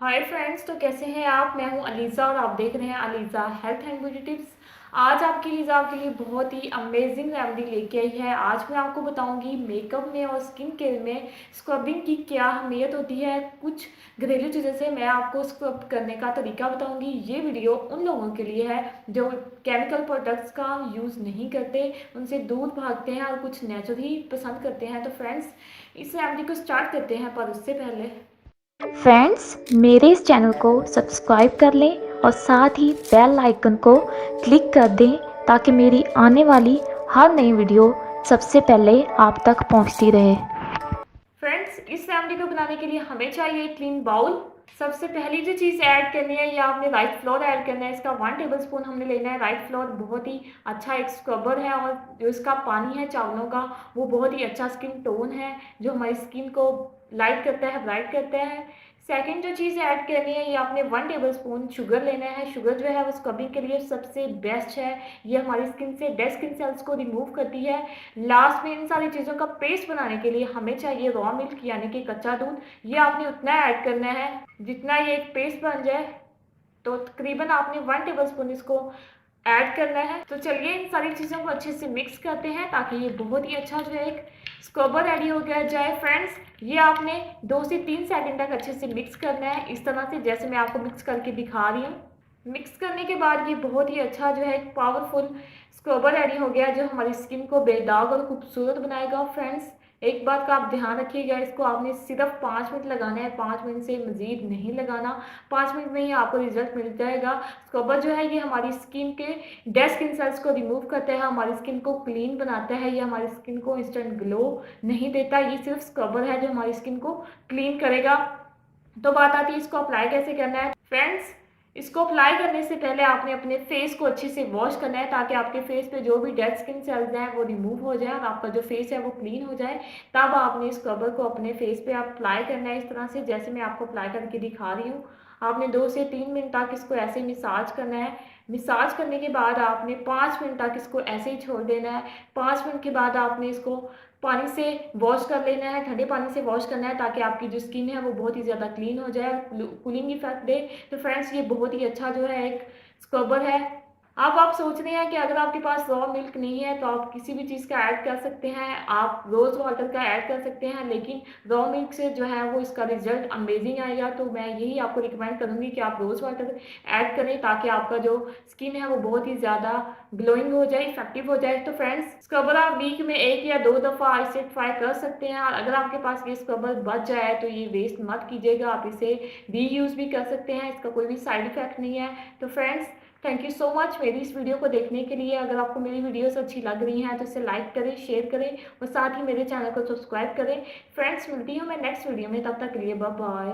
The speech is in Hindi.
हाय फ्रेंड्स, तो कैसे हैं आप। मैं हूं अलीज़ा और आप देख रहे हैं Aliza health and beauty tips. आज आपकी लीज़ा आपके लिए बहुत ही अमेजिंग रेमेडी लेके आई है। आज मैं आपको बताऊंगी मेकअप में और स्किन केयर में स्क्रबिंग की क्या अहमियत होती है। कुछ घरेलू चीज़ों से मैं आपको स्क्रब करने का तरीका बताऊंगी। ये वीडियो उन लोगों के लिए है जो केमिकल प्रोडक्ट्स का यूज़ नहीं करते, उनसे दूर भागते हैं और कुछ नेचुरल ही पसंद करते हैं। तो फ्रेंड्स, इस रेमेडी को स्टार्ट करते हैं, पर उससे पहले फ्रेंड्स, मेरे इस चैनल को सब्सक्राइब कर लें और साथ ही बेल आइकन को क्लिक कर दें ताकि मेरी आने वाली हर नई वीडियो सबसे पहले आप तक पहुंचती रहे। फ्रेंड्स, इस रेमेडी को बनाने के लिए हमें चाहिए क्लीन बाउल। सबसे पहली जो चीज़ ऐड करनी है ये आपने राइस फ्लोर ऐड करना है। इसका 1 टेबल स्पून हमने लेना है। राइस फ्लोर बहुत ही अच्छा एक स्क्रबर है और जो इसका पानी है चावलों का वो बहुत ही अच्छा स्किन टोन है जो हमारी स्किन को लाइट करता है, ब्राइट करता है। सेकंड जो चीज़ ऐड करनी है ये आपने 1 टेबल स्पून शुगर लेना है। शुगर जो है वो स्क्रबिंग के लिए सबसे बेस्ट है। ये हमारी स्किन से डेड स्किन सेल्स को रिमूव करती है। लास्ट में इन सारी चीज़ों का पेस्ट बनाने के लिए हमें चाहिए रॉ मिल्क यानी कि कच्चा दूध। ये आपने उतना ऐड करना है जितना ये एक पेस्ट बन जाए। तो तकरीबन आपने 1 टेबल स्पून इसको ऐड करना है। तो चलिए इन सारी चीज़ों को अच्छे से मिक्स करते हैं ताकि ये बहुत ही अच्छा जो है एक स्क्रबर रेडी हो गया जाए। फ्रेंड्स, ये आपने 2 से 3 सेकंड तक अच्छे से मिक्स करना है, इस तरह से जैसे मैं आपको मिक्स करके दिखा रही हूँ। मिक्स करने के बाद ये बहुत ही अच्छा जो है एक पावरफुल स्क्रबर रेडी हो गया जो हमारी स्किन को बेदाग और खूबसूरत बनाएगा। फ्रेंड्स, एक बात का आप ध्यान रखिएगा, इसको आपने सिर्फ 5 मिनट लगाना है, 5 मिनट से मज़ीद नहीं लगाना। 5 मिनट में ही आपको रिजल्ट मिल जाएगा। स्क्रबर जो है ये हमारी स्किन के डेड स्किन सेल्स को रिमूव करता है, हमारी स्किन को क्लीन बनाता है। ये हमारी स्किन को इंस्टेंट ग्लो नहीं देता, ये सिर्फ स्क्रबर है जो हमारी स्किन को क्लीन करेगा। तो बात आती है इसको अप्लाई कैसे करना है। फ्रेंड्स, इसको अप्लाई करने से पहले आपने अपने फेस को अच्छे से वॉश करना है ताकि आपके फेस पे जो भी डेड स्किन सेल्स हैं वो रिमूव हो जाए और आपका जो फेस है वो क्लीन हो जाए। तब आपने इस स्क्रबर को अपने फेस पे अप्लाई करना है, इस तरह से जैसे मैं आपको अप्लाई करके दिखा रही हूँ। आपने 2 से 3 मिनट तक इसको ऐसे मिसाज करना है। मिसाज करने के बाद आपने 5 मिनट तक इसको ऐसे ही छोड़ देना है। 5 मिनट के बाद आपने इसको पानी से वॉश कर लेना है, ठंडे पानी से वॉश करना है ताकि आपकी जो स्किन है वो बहुत ही ज़्यादा क्लीन हो जाए, कूलिंग इफेक्ट दे। तो फ्रेंड्स, ये बहुत ही अच्छा जो है एक स्क्रबर है। अब आप सोच रहे हैं कि अगर आपके पास रॉ मिल्क नहीं है तो आप किसी भी चीज़ का ऐड कर सकते हैं, आप रोज़ वाटर का ऐड कर सकते हैं, लेकिन रॉ मिल्क से जो है वो इसका रिजल्ट अमेजिंग आएगा। तो मैं यही आपको रिकमेंड करूँगी कि आप रोज़ वाटर ऐड करें ताकि आपका जो स्किन है वो बहुत ही ज़्यादा ग्लोइंग हो जाए, इफेक्टिव हो जाए। तो फ्रेंड्स, स्क्रबर आप वीक में 1 या 2 दफ़ा इसे ट्राई कर सकते हैं और अगर आपके पास ये स्क्रबर बच जाए तो ये वेस्ट मत कीजिएगा, आप इसे रीयूज़ भी कर सकते हैं, इसका कोई भी साइड इफेक्ट नहीं है। तो friends, thank you so much मेरी इस वीडियो को देखने के लिए। अगर आपको मेरी वीडियोस अच्छी लग रही हैं तो इसे लाइक करें, शेयर करें और साथ ही मेरे चैनल को सब्सक्राइब करें। फ्रेंड्स, मिलती हूँ मैं नेक्स्ट वीडियो में, तब तक के लिए बाय बाय।